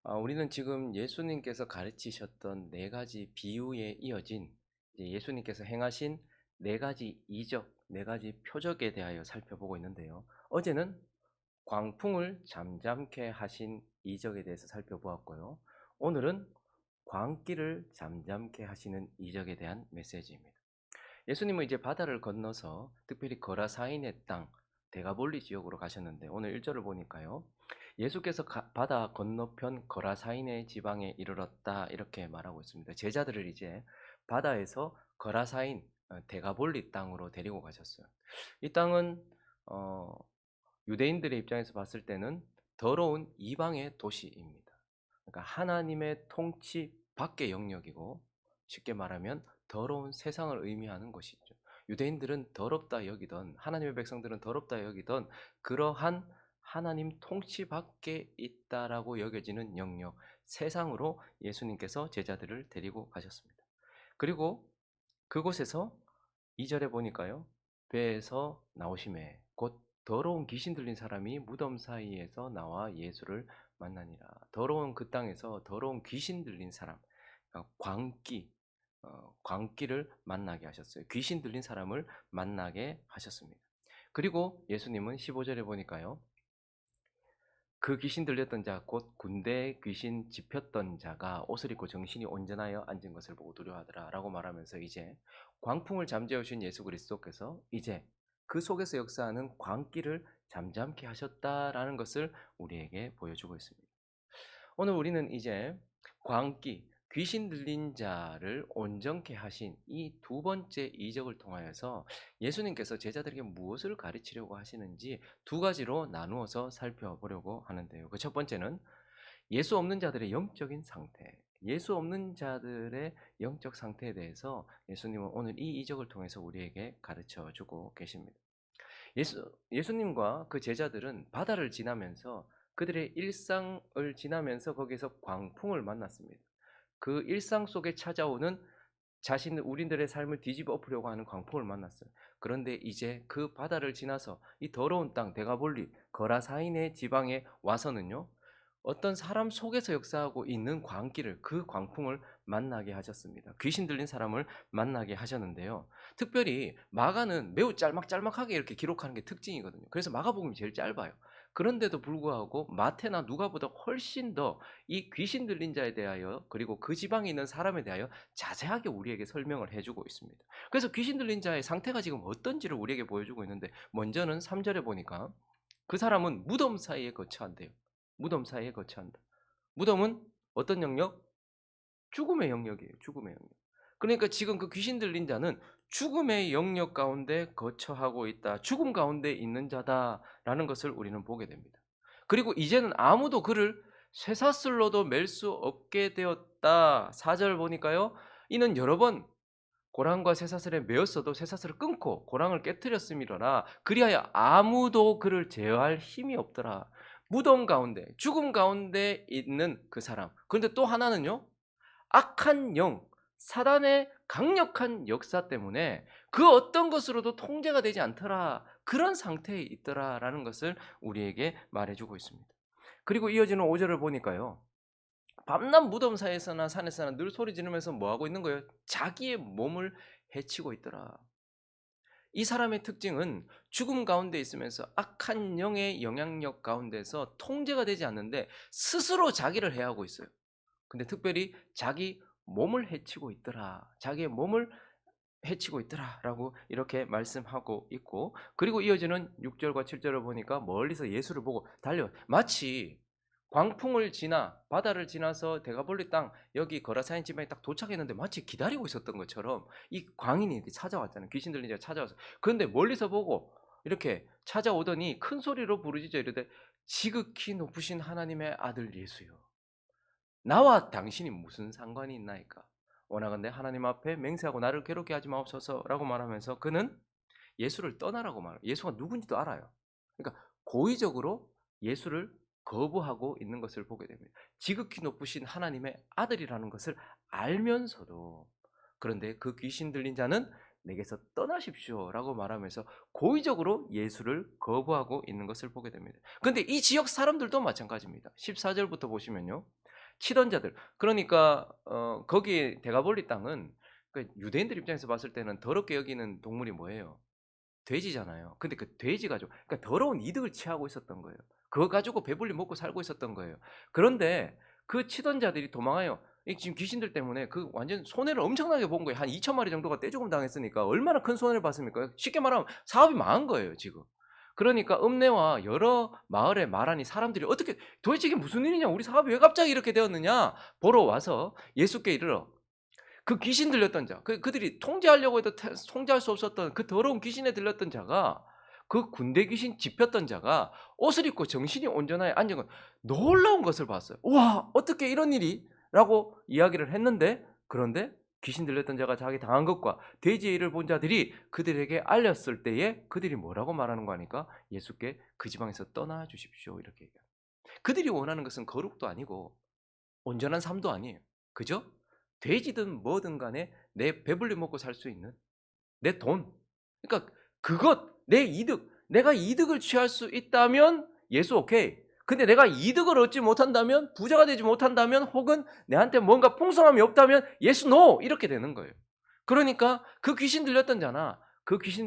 우리는 지금 예수님께서 가르치셨던 네 가지 비유에 이어진 이제 예수님께서 행하신 네 가지 이적, 네 가지 표적에 대하여 살펴보고 있는데요. 어제는 광풍을 잠잠케 하신 이적에 대해서 살펴보았고요. 오늘은 광기를 잠잠케 하시는 이적에 대한 메시지입니다. 예수님은 이제 바다를 건너서 특별히 거라사인의 땅 데가볼리 지역으로 가셨는데 오늘 1절을 보니까요. 예수께서 바다 건너편 거라사인의 지방에 이르렀다 이렇게 말하고 있습니다. 제자들을 이제 바다에서 거라사인 데가볼리 땅으로 데리고 가셨어요. 이 땅은 어, 유대인들의 입장에서 봤을 때는 더러운 이방의 도시입니다. 그러니까 하나님의 통치 밖의 영역이고 쉽게 말하면 더러운 세상을 의미하는 것이죠. 유대인들은 더럽다 여기던 하나님의 백성들은 더럽다 여기던 그러한 하나님 통치 밖에 있다라고 여겨지는 영역, 세상으로 예수님께서 제자들을 데리고 가셨습니다. 그리고 그곳에서 2절에 보니까요. 배에서 나오심에 곧 더러운 귀신 들린 사람이 무덤 사이에서 나와 예수를 만나니라. 더러운 그 땅에서 더러운 귀신 들린 사람, 광기, 광기를 만나게 하셨어요. 귀신 들린 사람을 만나게 하셨습니다. 그리고 예수님은 15절에 보니까요. 그 귀신 들렸던 자 곧 군대에 귀신 집혔던 자가 옷을 입고 정신이 온전하여 앉은 것을 보고 두려워하더라라고 말하면서 이제 광풍을 잠재우신 예수 그리스도께서 이제 그 속에서 역사하는 광기를 잠잠케 하셨다라는 것을 우리에게 보여주고 있습니다. 오늘 우리는 이제 광기, 귀신 들린 자를 온전케 하신 이 두 번째 이적을 통하여서 예수님께서 제자들에게 무엇을 가르치려고 하시는지 두 가지로 나누어서 살펴보려고 하는데요. 그 첫 번째는 예수 없는 자들의 영적인 상태, 예수 없는 자들의 영적 상태에 대해서 예수님은 오늘 이 이적을 통해서 우리에게 가르쳐 주고 계십니다. 예수님과 그 제자들은 바다를 지나면서 그들의 일상을 지나면서 거기서 광풍을 만났습니다. 그 일상 속에 찾아오는 우리들의 삶을 뒤집어 엎으려고 하는 광풍을 만났어요. 그런데 이제 그 바다를 지나서 이 더러운 땅 데가볼리 거라사인의 지방에 와서는요. 어떤 사람 속에서 역사하고 있는 광기를 그 광풍을 만나게 하셨습니다. 귀신 들린 사람을 만나게 하셨는데요. 특별히 마가는 매우 짤막짤막하게 이렇게 기록하는 게 특징이거든요. 그래서 마가복음이 제일 짧아요. 그런데도 불구하고 마태나 누가보다 훨씬 더 이 귀신 들린 자에 대하여 그리고 그 지방에 있는 사람에 대하여 자세하게 우리에게 설명을 해주고 있습니다. 그래서 귀신 들린 자의 상태가 지금 어떤지를 우리에게 보여주고 있는데 먼저는 3절에 보니까 그 사람은 무덤 사이에 거처한대요. 무덤 사이에 거처한다. 무덤은 어떤 영역? 죽음의 영역이에요. 죽음의 영역. 그러니까 지금 그 귀신 들린 자는 죽음의 영역 가운데 거처하고 있다. 죽음 가운데 있는 자다라는 것을 우리는 보게 됩니다. 그리고 이제는 아무도 그를 쇠사슬로도 맬 수 없게 되었다. 4절 보니까요. 이는 여러 번 고랑과 쇠사슬에 매었어도 쇠사슬을 끊고 고랑을 깨뜨렸음이로라. 그리하여 아무도 그를 제어할 힘이 없더라. 무덤 가운데 죽음 가운데 있는 그 사람. 그런데 또 하나는요. 악한 영, 사단의 강력한 역사 때문에 그 어떤 것으로도 통제가 되지 않더라. 그런 상태에 있더라라는 것을 우리에게 말해주고 있습니다. 그리고 이어지는 5절을 보니까요. 밤낮 무덤 사이에서나 산에서나 늘 소리 지르면서 뭐하고 있는 거예요? 자기의 몸을 해치고 있더라. 이 사람의 특징은 죽음 가운데 있으면서 악한 영의 영향력 가운데서 통제가 되지 않는데 스스로 자기를 해하고 있어요. 근데 특별히 자기 몸을 해치고 있더라. 자기의 몸을 해치고 있더라라고 이렇게 말씀하고 있고 그리고 이어지는 6절과 7절을 보니까 멀리서 예수를 보고 달려 마치 광풍을 지나 바다를 지나서 데가볼리 땅 여기 거라사인 지방에 딱 도착했는데 마치 기다리고 있었던 것처럼 이 광인이 이렇게 찾아왔잖아요. 귀신 들린 자가 찾아와서. 그런데 멀리서 보고 이렇게 찾아오더니 큰 소리로 부르짖어 이르되 지극히 높으신 하나님의 아들 예수여 나와 당신이 무슨 상관이 있나이까? 원하건대 하나님 앞에 맹세하고 나를 괴롭게 하지 마옵소서라고 말하면서 그는 예수를 떠나라고 말해요. 예수가 누군지도 알아요. 그러니까 고의적으로 예수를 거부하고 있는 것을 보게 됩니다. 지극히 높으신 하나님의 아들이라는 것을 알면서도 그런데 그 귀신 들린 자는 내게서 떠나십시오라고 말하면서 고의적으로 예수를 거부하고 있는 것을 보게 됩니다. 그런데 이 지역 사람들도 마찬가지입니다. 14절부터 보시면요. 치던 자들. 그러니까 거기 데가볼리 땅은 그 유대인들 입장에서 봤을 때는 더럽게 여기는 동물이 뭐예요? 돼지잖아요. 근데 그 돼지 가지고 그러니까 더러운 이득을 취하고 있었던 거예요. 그거 가지고 배불리 먹고 살고 있었던 거예요. 그런데 그 치던 자들이 도망하여 이 지금 귀신들 때문에 그 완전 손해를 엄청나게 본 거예요. 한 2천 마리 정도가 떼죽음 당했으니까 얼마나 큰 손해를 봤습니까? 쉽게 말하면 사업이 망한 거예요, 지금. 그러니까 읍내와 여러 마을에 말하니 사람들이 어떻게 도대체 이게 무슨 일이냐? 우리 사업이 왜 갑자기 이렇게 되었느냐? 보러 와서 예수께 이르러 그 귀신 들렸던 자, 그들이 통제하려고 해도 통제할 수 없었던 그 더러운 귀신에 들렸던 자가 그 군대 귀신 집혔던 자가 옷을 입고 정신이 온전하게 앉은 것 놀라운 것을 봤어요. 와, 어떻게 이런 일이? 라고 이야기를 했는데 그런데 귀신 들렸던 자가 자기 당한 것과 돼지의 일을 본 자들이 그들에게 알렸을 때에 그들이 뭐라고 말하는 거 아니까 예수께 그 지방에서 떠나 주십시오 이렇게 얘기해요. 그들이 원하는 것은 거룩도 아니고 온전한 삶도 아니에요. 그죠? 돼지든 뭐든 간에 내 배불리 먹고 살 수 있는 내 돈. 그러니까 그것, 내 이득. 내가 이득을 취할 수 있다면 예수 오케이. 근데 내가 이득을 얻지 못한다면, 부자가 되지 못한다면, 혹은 내한테 뭔가 풍성함이 없다면 예수 노! 이렇게 되는 거예요. 그러니까 그 귀신 들렸던 자나 그 귀신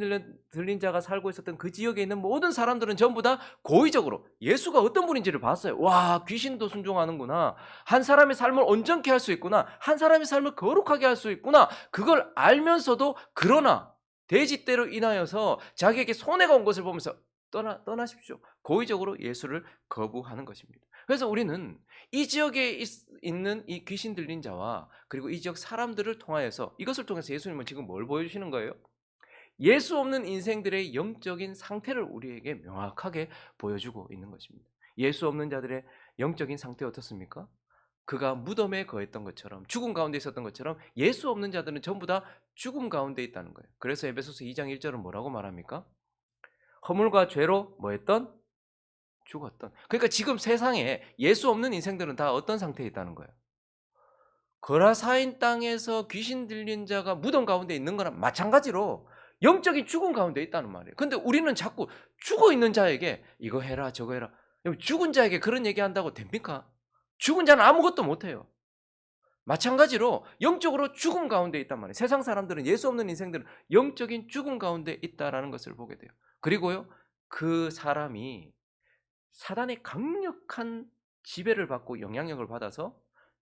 들린 자가 살고 있었던 그 지역에 있는 모든 사람들은 전부 다 고의적으로 예수가 어떤 분인지를 봤어요. 와, 귀신도 순종하는구나. 한 사람의 삶을 온전케 할 수 있구나. 한 사람의 삶을 거룩하게 할 수 있구나. 그걸 알면서도 그러나 돼지떼로 인하여서 자기에게 손해가 온 것을 보면서 떠나십시오. 고의적으로 예수를 거부하는 것입니다. 그래서 우리는 이 지역에 있는 이 귀신 들린 자와 그리고 이 지역 사람들을 통하여서 이것을 통해서 예수님은 지금 뭘 보여주시는 거예요? 예수 없는 인생들의 영적인 상태를 우리에게 명확하게 보여주고 있는 것입니다. 예수 없는 자들의 영적인 상태 어떻습니까? 그가 무덤에 거했던 것처럼 죽음 가운데 있었던 것처럼 예수 없는 자들은 전부 다 죽음 가운데 있다는 거예요. 그래서 에베소서 2장 1절은 뭐라고 말합니까? 허물과 죄로 뭐했던? 죽었던. 그러니까 지금 세상에 예수 없는 인생들은 다 어떤 상태에 있다는 거예요? 거라사인 땅에서 귀신 들린 자가 무덤 가운데 있는 거랑 마찬가지로 영적인 죽음 가운데 있다는 말이에요. 근데 우리는 자꾸 죽어 있는 자에게 이거 해라 저거 해라. 죽은 자에게 그런 얘기한다고 됩니까? 죽은 자는 아무것도 못해요. 마찬가지로 영적으로 죽음 가운데 있단 말이에요. 세상 사람들은 예수 없는 인생들은 영적인 죽음 가운데 있다라는 것을 보게 돼요. 그리고요, 그 사람이 사단의 강력한 지배를 받고 영향력을 받아서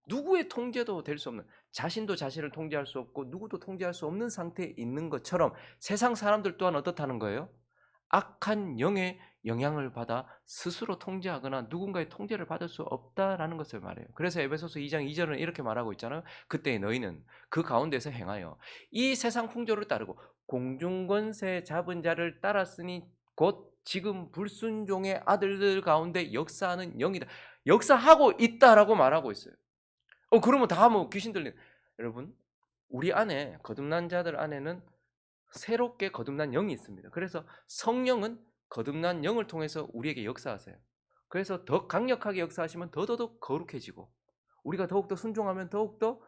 누구의 통제도 될 수 없는 자신도 자신을 통제할 수 없고 누구도 통제할 수 없는 상태에 있는 것처럼 세상 사람들 또한 어떻다는 거예요? 악한 영의 영향을 받아 스스로 통제하거나 누군가의 통제를 받을 수 없다라는 것을 말해요. 그래서 에베소서 2장 2절은 이렇게 말하고 있잖아요. 그때 너희는 그 가운데서 행하여 이 세상 풍조를 따르고 공중권세 잡은 자를 따랐으니 곧 지금 불순종의 아들들 가운데 역사하는 영이다. 역사하고 있다라고 말하고 있어요. 그러면 다 뭐 귀신 들린 여러분, 우리 안에 거듭난 자들 안에는 새롭게 거듭난 영이 있습니다. 그래서 성령은 거듭난 영을 통해서 우리에게 역사하세요. 그래서 더 강력하게 역사하시면 더더욱 거룩해지고 우리가 더욱더 순종하면 더욱더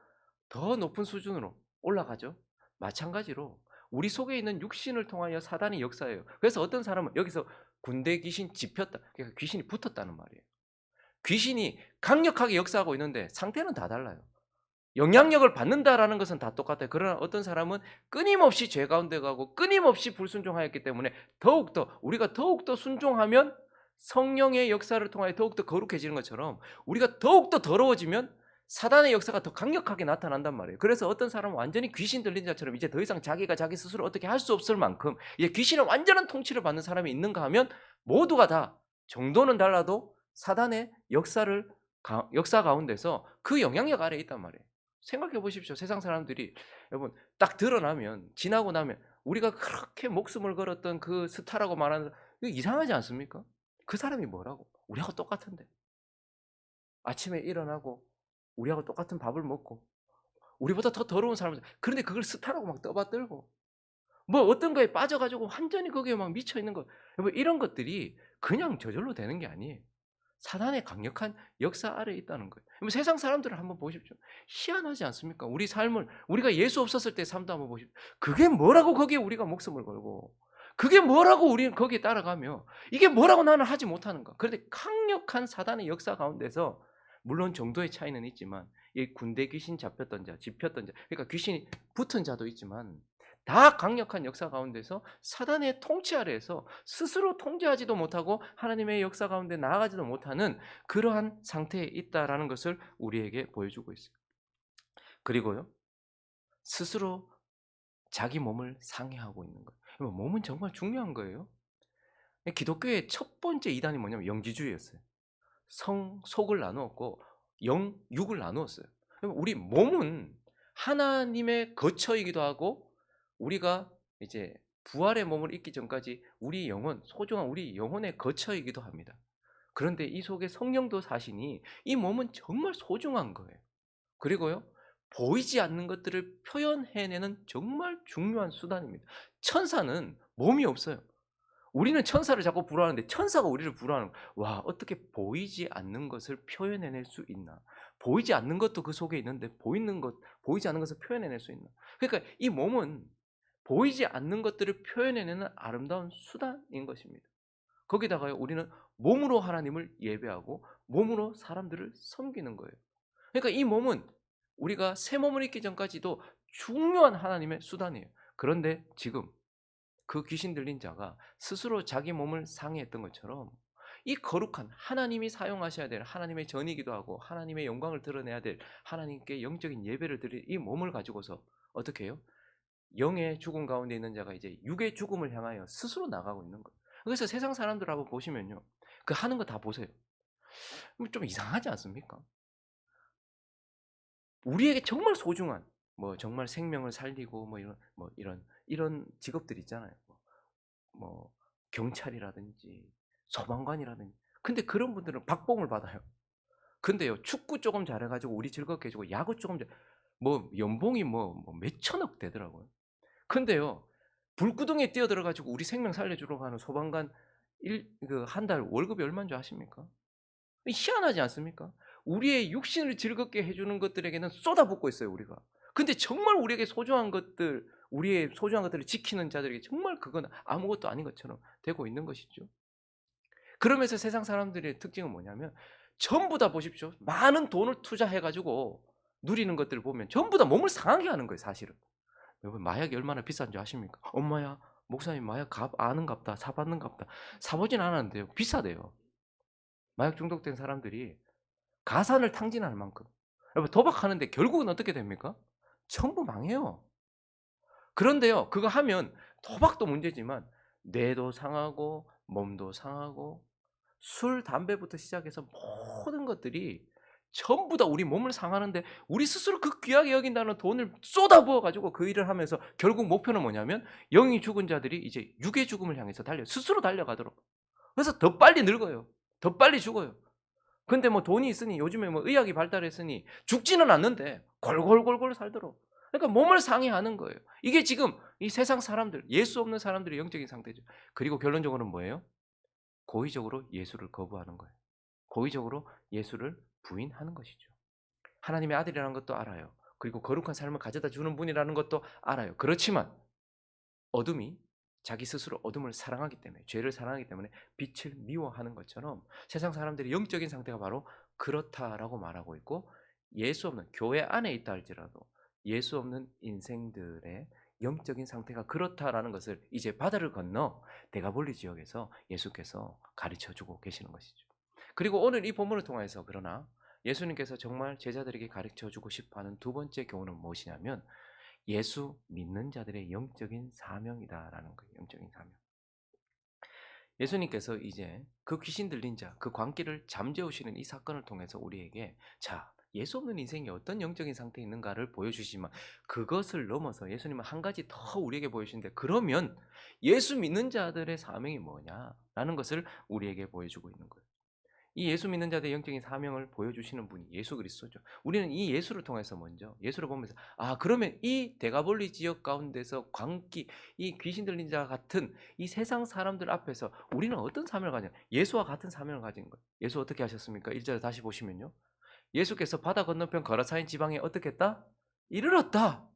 더 높은 수준으로 올라가죠. 마찬가지로 우리 속에 있는 육신을 통하여 사단이 역사해요. 그래서 어떤 사람은 여기서 군대 귀신 집혔다. 그러니까 귀신이 붙었다는 말이에요. 귀신이 강력하게 역사하고 있는데 상태는 다 달라요. 영향력을 받는다라는 것은 다 똑같아요. 그러나 어떤 사람은 끊임없이 죄 가운데 가고 끊임없이 불순종하였기 때문에 우리가 더욱더 순종하면 성령의 역사를 통하여 더욱더 거룩해지는 것처럼 우리가 더욱더 더러워지면 사단의 역사가 더 강력하게 나타난단 말이에요. 그래서 어떤 사람은 완전히 귀신 들린 자처럼 이제 더 이상 자기가 자기 스스로 어떻게 할 수 없을 만큼 이제 귀신의 완전한 통치를 받는 사람이 있는가 하면 모두가 다 정도는 달라도 사단의 역사 가운데서 그 영향력 아래에 있단 말이에요. 생각해 보십시오. 세상 사람들이 여러분 딱 드러나면 지나고 나면 우리가 그렇게 목숨을 걸었던 그 스타라고 말하는 이거 이상하지 않습니까? 그 사람이 뭐라고? 우리하고 똑같은데. 아침에 일어나고 우리하고 똑같은 밥을 먹고 우리보다 더 더러운 사람들. 그런데 그걸 스타라고 막 떠받들고 뭐 어떤 거에 빠져가지고 완전히 거기에 막 미쳐 있는 거. 여러분 이런 것들이 그냥 저절로 되는 게 아니에요. 사단의 강력한 역사 아래에 있다는 거예요. 세상 사람들을 한번 보십시오. 희한하지 않습니까? 우리 삶을 우리가 예수 없었을 때 삶도 한번 보십시오. 그게 뭐라고 거기에 우리가 목숨을 걸고 그게 뭐라고 우리는 거기에 따라가며 이게 뭐라고 나는 하지 못하는가. 그런데 강력한 사단의 역사 가운데서 물론 정도의 차이는 있지만 이 군대 귀신 잡혔던 자, 집혔던 자, 그러니까 귀신이 붙은 자도 있지만 다 강력한 역사 가운데서 사단의 통치 아래에서 스스로 통제하지도 못하고 하나님의 역사 가운데 나아가지도 못하는 그러한 상태에 있다라는 것을 우리에게 보여주고 있어요. 그리고요, 스스로 자기 몸을 상해하고 있는 거예요. 몸은 정말 중요한 거예요. 기독교의 첫 번째 이단이 뭐냐면 영지주의였어요. 성, 속을 나누었고 영, 육을 나누었어요. 우리 몸은 하나님의 거처이기도 하고 우리가 이제 부활의 몸을 입기 전까지 우리 영혼, 소중한 우리 영혼의 거처이기도 합니다. 그런데 이 속에 성령도 사시니 이 몸은 정말 소중한 거예요. 그리고요, 보이지 않는 것들을 표현해내는 정말 중요한 수단입니다. 천사는 몸이 없어요. 우리는 천사를 자꾸 부르는데 천사가 우리를 부르는 거예요. 와, 어떻게 보이지 않는 것을 표현해낼 수 있나? 보이지 않는 것도 그 속에 있는데 보이는 것, 보이지 않는 것을 표현해낼 수 있나? 그러니까 이 몸은 보이지 않는 것들을 표현해내는 아름다운 수단인 것입니다. 거기다가요, 우리는 몸으로 하나님을 예배하고 몸으로 사람들을 섬기는 거예요. 그러니까 이 몸은 우리가 새 몸을 입기 전까지도 중요한 하나님의 수단이에요. 그런데 지금 그 귀신 들린 자가 스스로 자기 몸을 상해했던 것처럼 이 거룩한 하나님이 사용하셔야 될 하나님의 전이기도 하고 하나님의 영광을 드러내야 될 하나님께 영적인 예배를 드릴 이 몸을 가지고서 어떻게 해요? 영의 죽음 가운데 있는 자가 이제 육의 죽음을 향하여 스스로 나가고 있는 거예요. 그래서 세상 사람들 한번 보시면요, 그 하는 거 다 보세요. 좀 이상하지 않습니까? 우리에게 정말 소중한 뭐 정말 생명을 살리고 뭐 이런 직업들 있잖아요. 뭐 경찰이라든지 소방관이라든지. 근데 그런 분들은 박봉을 받아요. 근데요, 축구 조금 잘해 가지고 우리 즐겁게 해 주고 야구 조금 뭐 연봉이 뭐 몇천억 되더라고요. 근데요, 불구덩이에 뛰어들어 가지고 우리 생명 살려 주러 가는 소방관 한 달 월급이 얼마인 줄 아십니까? 희한하지 않습니까? 우리의 육신을 즐겁게 해 주는 것들에게는 쏟아붓고 있어요, 우리가. 근데 정말 우리에게 소중한 것들, 우리의 소중한 것들을 지키는 자들에게 정말 그건 아무것도 아닌 것처럼 되고 있는 것이죠. 그러면서 세상 사람들의 특징은 뭐냐면 전부 다 보십시오. 많은 돈을 투자해 가지고 누리는 것들을 보면 전부 다 몸을 상하게 하는 거예요, 사실은. 여러분, 마약이 얼마나 비싼 줄 아십니까? 엄마야, 목사님 마약 아는갑다. 사 봤는갑다. 사 보진 않았는데요, 비싸대요. 마약 중독된 사람들이 가산을 탕진할 만큼. 여러분, 도박하는데 결국은 어떻게 됩니까? 전부 망해요. 그런데요, 그거 하면 도박도 문제지만 뇌도 상하고 몸도 상하고 술, 담배부터 시작해서 모든 것들이 전부 다 우리 몸을 상하는데 우리 스스로 그 귀하게 여긴다는 돈을 쏟아부어 가지고 그 일을 하면서 결국 목표는 뭐냐면 영이 죽은 자들이 이제 육의 죽음을 향해서 스스로 달려가도록. 그래서 더 빨리 늙어요. 더 빨리 죽어요. 근데 뭐 돈이 있으니 요즘에 뭐 의학이 발달했으니 죽지는 않는데 골골골골 살도록. 그러니까 몸을 상해하는 거예요. 이게 지금 이 세상 사람들, 예수 없는 사람들의 영적인 상태죠. 그리고 결론적으로는 뭐예요? 고의적으로 예수를 거부하는 거예요. 고의적으로 예수를 부인하는 것이죠. 하나님의 아들이라는 것도 알아요. 그리고 거룩한 삶을 가져다 주는 분이라는 것도 알아요. 그렇지만 어둠이 자기 스스로 어둠을 사랑하기 때문에, 죄를 사랑하기 때문에 빛을 미워하는 것처럼 세상 사람들의 영적인 상태가 바로 그렇다라고 말하고 있고, 예수 없는 교회 안에 있다 할지라도 예수 없는 인생들의 영적인 상태가 그렇다라는 것을 이제 바다를 건너 데가볼리 지역에서 예수께서 가르쳐주고 계시는 것이죠. 그리고 오늘 이 본문을 통해서 그러나 예수님께서 정말 제자들에게 가르쳐주고 싶어하는 두 번째 교훈은 무엇이냐면 예수 믿는 자들의 영적인 사명이다라는 거예요. 영적인 사명. 예수님께서 이제 그 귀신 들린 자, 그 광기를 잠재우시는 이 사건을 통해서 우리에게 자, 예수 없는 인생이 어떤 영적인 상태에 있는가를 보여주시지만 그것을 넘어서 예수님은 한 가지 더 우리에게 보여주시는데, 그러면 예수 믿는 자들의 사명이 뭐냐라는 것을 우리에게 보여주고 있는 거예요. 이 예수 믿는 자들의 영적인 사명을 보여주시는 분이 예수 그리스도죠. 우리는 이 예수를 통해서 먼저 예수를 보면서 그러면 이 데가볼리 지역 가운데서 광기, 이 귀신 들린 자 같은 이 세상 사람들 앞에서 우리는 어떤 사명을 가냐? 예수와 같은 사명을 가진 거예요. 예수 어떻게 하셨습니까? 1절 다시 보시면요. 예수께서 바다 건너편 거라사인 지방에 어떻게 했다? 이르렀다.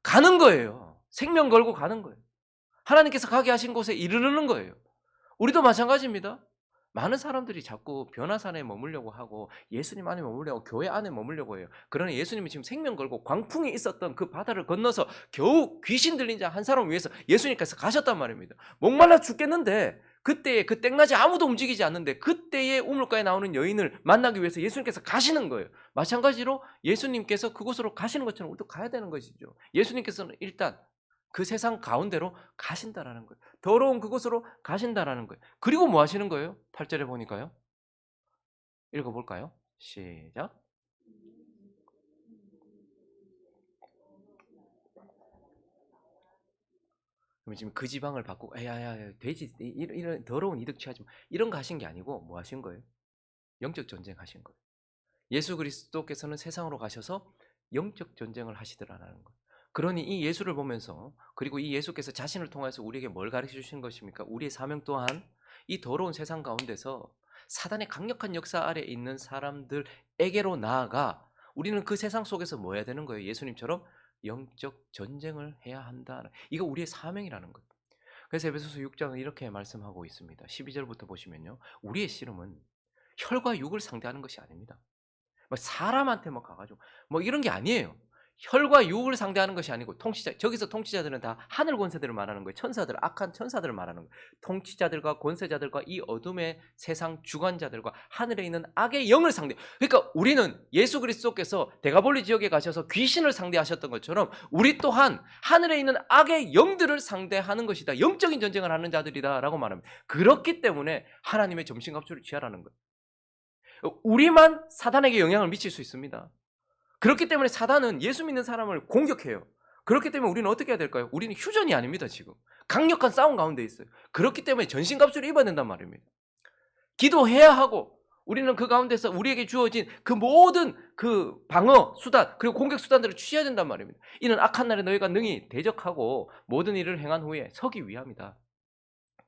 가는 거예요. 생명 걸고 가는 거예요. 하나님께서 가게 하신 곳에 이르르는 거예요. 우리도 마찬가지입니다. 많은 사람들이 자꾸 변화산에 머물려고 하고 예수님 안에 머물려고 교회 안에 머물려고 해요. 그러나 예수님이 지금 생명 걸고 광풍이 있었던 그 바다를 건너서 겨우 귀신 들린 자 한 사람을 위해서 예수님께서 가셨단 말입니다. 목말라 죽겠는데 그때에 그 땡낮에 아무도 움직이지 않는데 그때에 우물가에 나오는 여인을 만나기 위해서 예수님께서 가시는 거예요. 마찬가지로 예수님께서 그곳으로 가시는 것처럼 우리도 가야 되는 것이죠. 예수님께서는 일단 그 세상 가운데로 가신다라는 거예요. 더러운 그곳으로 가신다라는 거예요. 그리고 뭐 하시는 거예요? 8절에 보니까요. 읽어볼까요? 시작. 그럼 지금 그 지방을 바꾸고 야야야 돼지 이런 더러운 이득 취하지 마. 이런 거 하신 게 아니고 뭐 하신 거예요? 영적 전쟁 하신 거예요. 예수 그리스도께서는 세상으로 가셔서 영적 전쟁을 하시더라라는 거예요. 그러니 이 예수를 보면서 그리고 이 예수께서 자신을 통해서 우리에게 뭘 가르쳐 주시는 것입니까? 우리의 사명 또한 이 더러운 세상 가운데서 사단의 강력한 역사 아래에 있는 사람들에게로 나아가 우리는 그 세상 속에서 뭐 해야 되는 거예요? 예수님처럼 영적 전쟁을 해야 한다. 이거 우리의 사명이라는 거예요. 그래서 에베소서 6장은 이렇게 말씀하고 있습니다. 12절부터 보시면요. 우리의 씨름은 혈과 육을 상대하는 것이 아닙니다. 뭐 사람한테 뭐 가가지고 뭐 이런 게 아니에요. 혈과 육을 상대하는 것이 아니고 통치자 저기서 통치자들은 다 하늘 권세들을 말하는 거예요. 천사들, 악한 천사들을 말하는 거예요. 통치자들과 권세자들과 이 어둠의 세상 주관자들과 하늘에 있는 악의 영을 상대. 그러니까 우리는 예수 그리스도께서 데가볼리 지역에 가셔서 귀신을 상대하셨던 것처럼 우리 또한 하늘에 있는 악의 영들을 상대하는 것이다. 영적인 전쟁을 하는 자들이다라고 말합니다. 그렇기 때문에 하나님의 점심값줄을 취하라는 거예요. 우리만 사단에게 영향을 미칠 수 있습니다. 그렇기 때문에 사단은 예수 믿는 사람을 공격해요. 그렇기 때문에 우리는 어떻게 해야 될까요? 우리는 휴전이 아닙니다, 지금. 강력한 싸움 가운데 있어요. 그렇기 때문에 전신갑주를 입어야 된단 말입니다. 기도해야 하고 우리는 그 가운데서 우리에게 주어진 그 모든 그 방어 수단 그리고 공격 수단들을 취해야 된단 말입니다. 이는 악한 날에 너희가 능히 대적하고 모든 일을 행한 후에 서기 위함이다.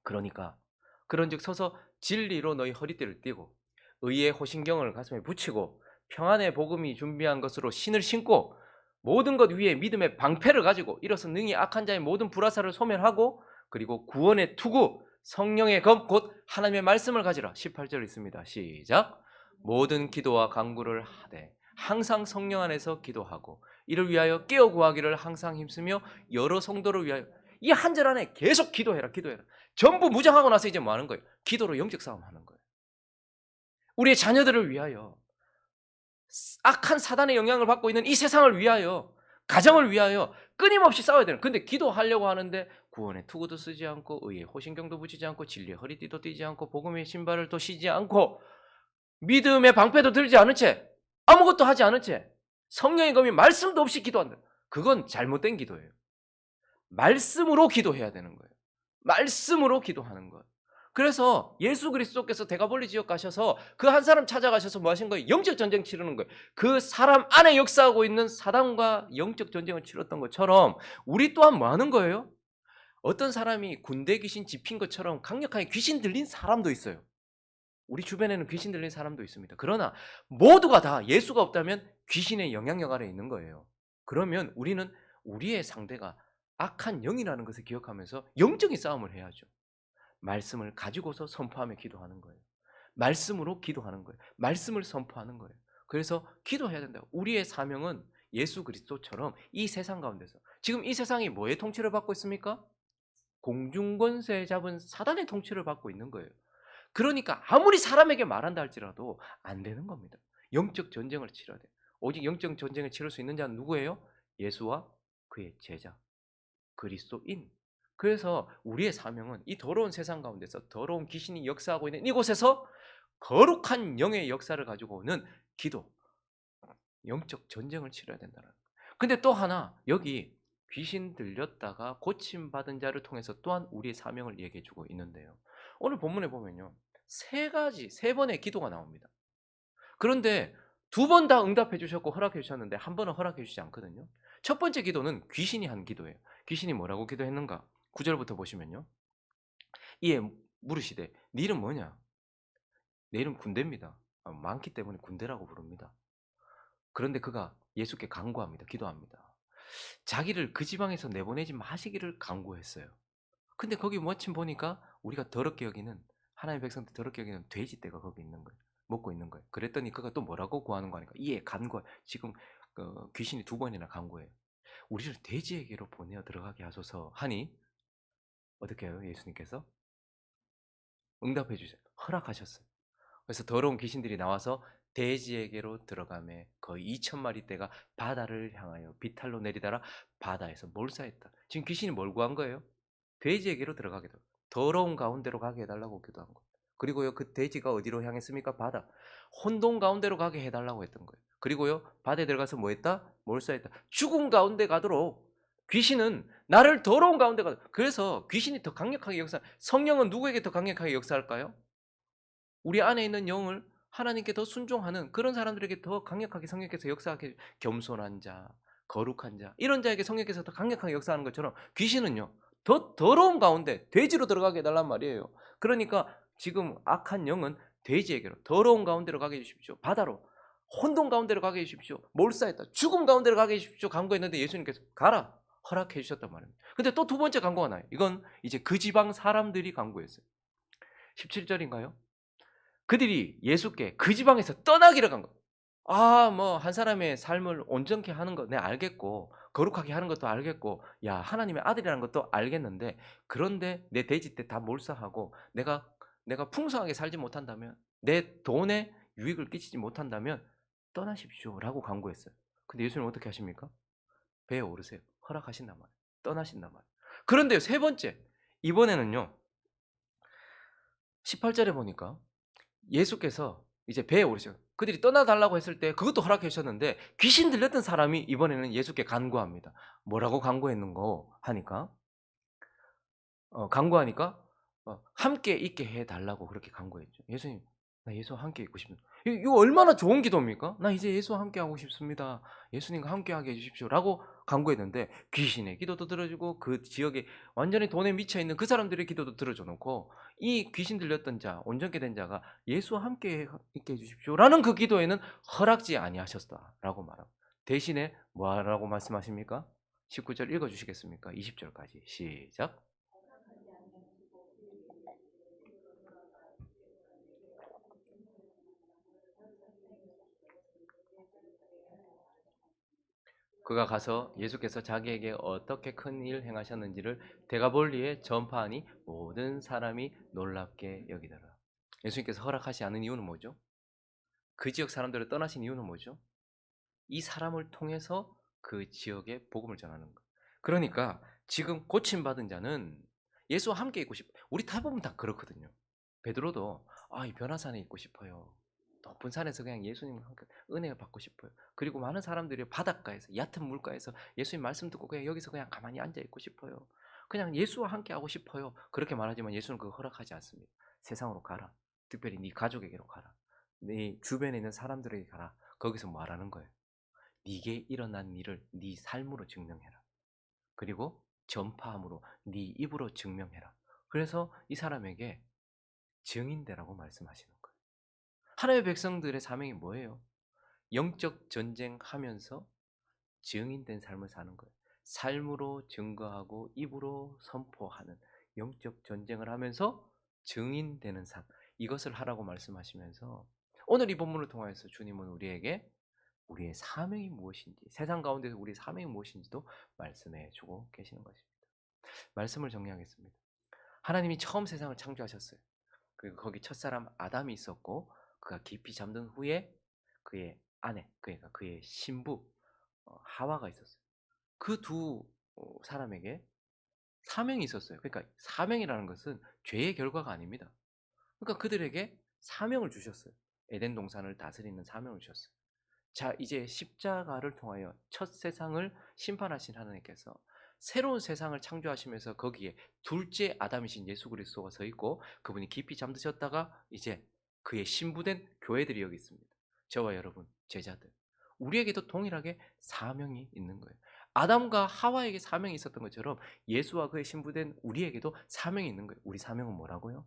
그러니까 그런즉 서서 진리로 너희 허리띠를 띠고 의의 호신경을 가슴에 붙이고 평안의 복음이 준비한 것으로 신을 신고 모든 것 위에 믿음의 방패를 가지고 이로써 능히 악한 자의 모든 불화살을 소멸하고 그리고 구원의 투구 성령의 검 곧 하나님의 말씀을 가지라. 18절 있습니다. 시작. 모든 기도와 간구를 하되 항상 성령 안에서 기도하고 이를 위하여 깨어 구하기를 항상 힘쓰며 여러 성도를 위하여 이 한 절 안에 계속 기도해라. 전부 무장하고 나서 이제 뭐 하는 거예요? 기도로 영적 싸움 하는 거예요. 우리의 자녀들을 위하여 악한 사단의 영향을 받고 있는 이 세상을 위하여 가정을 위하여 끊임없이 싸워야 되는. 근데 기도하려고 하는데 구원의 투구도 쓰지 않고 의의 호신경도 붙이지 않고 진리의 허리띠도 띠지 않고 복음의 신발을 또 신지 않고 믿음의 방패도 들지 않은 채 아무것도 하지 않은 채 성령의 검이 말씀도 없이 기도한다. 그건 잘못된 기도예요. 말씀으로 기도해야 되는 거예요. 말씀으로 기도하는 것. 그래서 예수 그리스도께서 데가볼리 지역 가셔서 그 한 사람 찾아가셔서 뭐 하신 거예요? 영적 전쟁 치르는 거예요. 그 사람 안에 역사하고 있는 사단과 영적 전쟁을 치렀던 것처럼 우리 또한 뭐 하는 거예요? 어떤 사람이 군대 귀신 집힌 것처럼 강력하게 귀신 들린 사람도 있어요. 우리 주변에는 귀신 들린 사람도 있습니다. 그러나 모두가 다 예수가 없다면 귀신의 영향력 아래 있는 거예요. 그러면 우리는 우리의 상대가 악한 영이라는 것을 기억하면서 영적인 싸움을 해야죠. 말씀을 가지고서 선포하며 기도하는 거예요. 말씀으로 기도하는 거예요. 말씀을 선포하는 거예요. 그래서 기도해야 된다. 우리의 사명은 예수 그리스도처럼 이 세상 가운데서 지금 이 세상이 뭐의 통치를 받고 있습니까? 공중권세 잡은 사단의 통치를 받고 있는 거예요. 그러니까 아무리 사람에게 말한다 할지라도 안 되는 겁니다. 영적 전쟁을 치러야 돼요. 오직 영적 전쟁을 치를 수 있는 자는 누구예요? 예수와 그의 제자, 그리스도인. 그래서 우리의 사명은 이 더러운 세상 가운데서 더러운 귀신이 역사하고 있는 이곳에서 거룩한 영의 역사를 가지고 오는 기도, 영적 전쟁을 치러야 된다는 거예요. 근데 또 하나 여기 귀신 들렸다가 고침받은 자를 통해서 또한 우리의 사명을 얘기해 주고 있는데요. 오늘 본문에 보면요. 세 번의 기도가 나옵니다. 그런데 두 번 다 응답해 주셨고 허락해 주셨는데 한 번은 허락해 주시지 않거든요. 첫 번째 기도는 귀신이 한 기도예요. 귀신이 뭐라고 기도했는가? 9절부터 보시면요. 이에 물으시되 네 이름 뭐냐? 내 이름 군대입니다. 많기 때문에 군대라고 부릅니다. 그런데 그가 예수께 간구합니다. 기도합니다. 자기를 그 지방에서 내보내지 마시기를 간구했어요. 근데 거기 마침 보니까 우리가 더럽게 여기는 하나님의 백성들 더럽게 여기는 돼지떼가 거기 있는 거예요. 먹고 있는 거예요. 그랬더니 그가 또 뭐라고 구하는 거 아니까? 이에 간구 지금 귀신이 2번이나 간구해요. "우리를 돼지에게로 보내어 들어가게 하소서." 하니 어떻게 해요? 예수님께서 응답해 주세요. 허락하셨어요. 그래서 더러운 귀신들이 나와서 돼지에게로 들어가매 거의 2,000마리 떼가 바다를 향하여 비탈로 내리다라 바다에서 몰사했다. 지금 귀신이 뭘 구한 거예요? 돼지에게로 들어가게 돼. 더러운 가운데로 가게 해 달라고 기도한 거예요. 그리고요, 그 돼지가 어디로 향했습니까? 바다. 혼돈 가운데로 가게 해 달라고 했던 거예요. 그리고요, 바다에 들어가서 뭐 했다? 몰사했다. 죽음 가운데 가도록 귀신은 나를 더러운 가운데 가. 그래서 귀신이 더 강력하게 성령은 누구에게 더 강력하게 역사할까요? 우리 안에 있는 영을 하나님께 더 순종하는 그런 사람들에게 더 강력하게 성령께서 역사하게, 겸손한 자, 거룩한 자, 이런 자에게 성령께서 더 강력하게 역사하는 것처럼 귀신은요, 더 더러운 가운데 돼지로 들어가게 해달란 말이에요. 그러니까 지금 악한 영은 돼지에게로, 더러운 가운데로 가게 해주십시오. 바다로, 혼돈 가운데로 가게 해주십시오. 몰사했다, 죽음 가운데로 가게 해주십시오. 간구했는데 예수님께서 가라 허락해 주셨단 말입니다. 근데 또 두 번째 간구가 나요. 이건 이제 그 지방 사람들이 간구했어요. 17절인가요? 그들이 예수께 그 지방에서 떠나기를 간 거예요. 뭐 한 사람의 삶을 온전케 하는 거 네 알겠고, 거룩하게 하는 것도 알겠고, 야 하나님의 아들이라는 것도 알겠는데, 그런데 내 돼지 때 다 몰사하고 내가 풍성하게 살지 못한다면, 내 돈에 유익을 끼치지 못한다면 떠나십시오라고 간구했어요. 근데 예수님 어떻게 하십니까? 배에 오르세요. 허락하신단 말이에요. 떠나신단 말이에요. 그런데요, 세 번째, 이번에는요, 18절에 보니까 예수께서 이제 배에 오르셔 그들이 떠나 달라고 했을 때 그것도 허락해 주셨는데, 귀신 들렸던 사람이 이번에는 예수께 간구합니다. 뭐라고 간구했는고 하니까 간구하니까 함께 있게 해 달라고 그렇게 간구했죠. "예수님, 나 예수와 함께 있고 싶습니다." 이거 얼마나 좋은 기도입니까? "나 이제 예수와 함께 하고 싶습니다. 예수님과 함께하게 해 주십시오."라고 간구했는데, 귀신의 기도도 들어주고 그 지역에 완전히 돈에 미쳐 있는 그 사람들의 기도도 들어줘 놓고, 이 귀신 들렸던 자, 온전케 된 자가 "예수와 함께 있게 해 주십시오."라는 그 기도에는 허락지 아니하셨다라고 말하고, 대신에 뭐라고 말씀하십니까? 19절 읽어 주시겠습니까? 20절까지 시작. 그가 가서 예수께서 자기에게 어떻게 큰 일 행하셨는지를 데가볼리에 전파하니 모든 사람이 놀랍게 여기더라. 예수님께서 허락하지 않은 이유는 뭐죠? 그 지역 사람들을 떠나신 이유는 뭐죠? 이 사람을 통해서 그 지역에 복음을 전하는 거. 그러니까 지금 고침받은 자는 예수와 함께 있고 싶어. 우리 대부분 다 그렇거든요. 베드로도 이 변화산에 있고 싶어요. 높은 산에서 그냥 예수님과 함께 은혜를 받고 싶어요. 그리고 많은 사람들이 바닷가에서, 얕은 물가에서 예수님 말씀 듣고 그냥 여기서 그냥 가만히 앉아 있고 싶어요. 그냥 예수와 함께 하고 싶어요. 그렇게 말하지만 예수는 그거 허락하지 않습니다. 세상으로 가라. 특별히 네 가족에게로 가라. 네 주변에 있는 사람들에게 가라. 거기서 말하는 거예요. 네게 일어난 일을 네 삶으로 증명해라. 그리고 전파함으로 네 입으로 증명해라. 그래서 이 사람에게 증인되라고 말씀하시는 거예요. 하나님의 백성들의 사명이 뭐예요? 영적 전쟁하면서 증인된 삶을 사는 거예요. 삶으로 증거하고 입으로 선포하는 영적 전쟁을 하면서 증인되는 삶. 이것을 하라고 말씀하시면서 오늘 이 본문을 통해서 주님은 우리에게 우리의 사명이 무엇인지, 세상 가운데서 우리의 사명이 무엇인지도 말씀해 주고 계시는 것입니다. 말씀을 정리하겠습니다. 하나님이 처음 세상을 창조하셨어요. 그리고 거기 첫사람 아담이 있었고, 그가 깊이 잠든 후에 그의 아내, 그러니까 그의 신부 하와가 있었어요. 그 두 사람에게 사명이 있었어요. 그러니까 사명이라는 것은 죄의 결과가 아닙니다. 그러니까 그들에게 사명을 주셨어요. 에덴 동산을 다스리는 사명을 주셨어요. 자, 이제 십자가를 통하여 첫 세상을 심판하신 하나님께서 새로운 세상을 창조하시면서 거기에 둘째 아담이신 예수 그리스도가 서 있고, 그분이 깊이 잠드셨다가 이제 그의 신부된 교회들이 여기 있습니다. 저와 여러분 제자들, 우리에게도 동일하게 사명이 있는 거예요. 아담과 하와에게 사명이 있었던 것처럼 예수와 그의 신부된 우리에게도 사명이 있는 거예요. 우리 사명은 뭐라고요?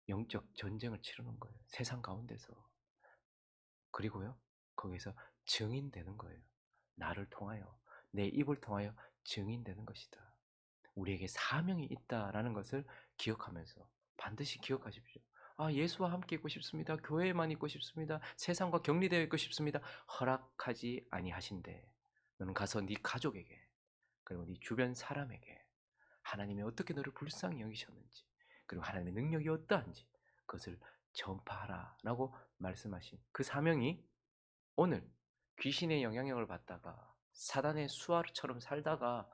영적 전쟁을 치르는 거예요. 세상 가운데서. 그리고요, 거기서 증인되는 거예요. 나를 통하여, 내 입을 통하여 증인되는 것이다. 우리에게 사명이 있다라는 것을 기억하면서 반드시 기억하십시오. 아, 예수와 함께 있고 싶습니다. 교회에만 있고 싶습니다. 세상과 격리되어 있고 싶습니다. 허락하지 아니하신대. 너는 가서 네 가족에게, 그리고 네 주변 사람에게 하나님이 어떻게 너를 불쌍히 여기셨는지, 그리고 하나님의 능력이 어떠한지 그것을 전파하라라고 말씀하신 그 사명이 오늘 귀신의 영향력을 받다가 사단의 수하처럼 살다가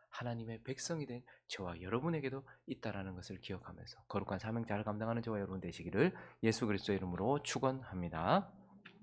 하나님의 백성이 된 저와 여러분에게도 있다라는 것을 기억하면서 거룩한 사명 잘 감당하는 저와 여러분 되시기를 예수 그리스도의 이름으로 축원합니다.